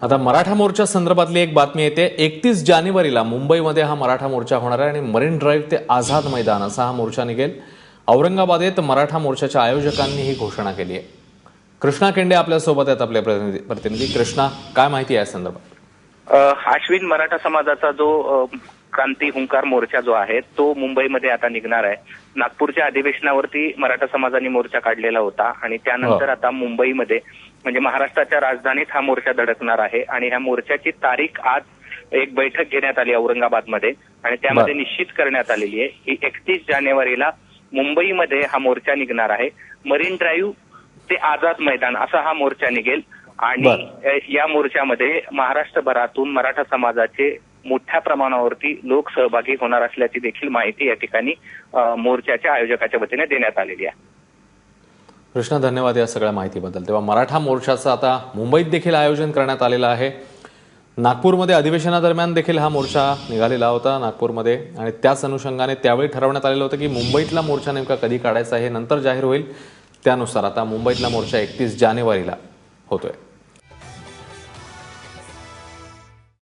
आता मराठा मोर्चा संदर्भातली एक बातमी येते। 31 जानेवारीला मुंबईमध्ये हा मराठा मोर्चा होणार आहे आणि मरीन ड्राईव्ह ते आझाद मैदान असा हा मोर्चा निघेल। औरंगाबादेत मराठा मोर्चाच्या आयोजकांनी ही घोषणा केली आहे। कृष्णा केंडे आपल्या सोबत आहेत, आपले प्रतिनिधी। कृष्णा, काय माहिती आहे संदर्भात? अश्विन, मराठा समाजाचा जो क्रांती हुंकार मोर्चा जो आहे तो मुंबईमध्ये आता निघणार आहे। नागपूरच्या अधिवेशनावरती मराठा समाजाने मोर्चा काढलेला होता आणि त्यानंतर आता मुंबईमध्ये म्हणजे महाराष्ट्राच्या राजधानीत हा मोर्चा धडकणार आहे आणि ह्या मोर्चाची तारीख आज एक बैठक घेण्यात आली औरंगाबादमध्ये आणि त्यामध्ये निश्चित करण्यात आलेली आहे की 31 जानेवारीला मुंबईमध्ये हा मोर्चा निघणार आहे। मरीन ड्राईव्ह ते आझाद मैदान असा हा मोर्चा निघेल आणि या मोर्चामध्ये महाराष्ट्रभरातून मराठा समाजाचे मोठ्या प्रमाणावरती लोक सहभागी होणार असल्याची देखील माहिती या ठिकाणी मोर्चाच्या आयोजकाच्या वतीने देण्यात आलेली आहे। कृष्णा, धन्यवाद या सगळ्या माहितीबद्दल। तेव्हा मराठा मोर्चाचं आता मुंबईत देखील आयोजन करण्यात आलेलं आहे। नागपूरमध्ये अधिवेशनादरम्यान देखील हा मोर्चा निघालेला होता नागपूरमध्ये आणि त्याच अनुषंगाने त्यावेळी ठरवण्यात आलेलं होतं की मुंबईतला मोर्चा नेमका कधी काढायचा हे नंतर जाहीर होईल। त्यानुसार आता मुंबईतला मोर्चा 31 जानेवारीला होतोय।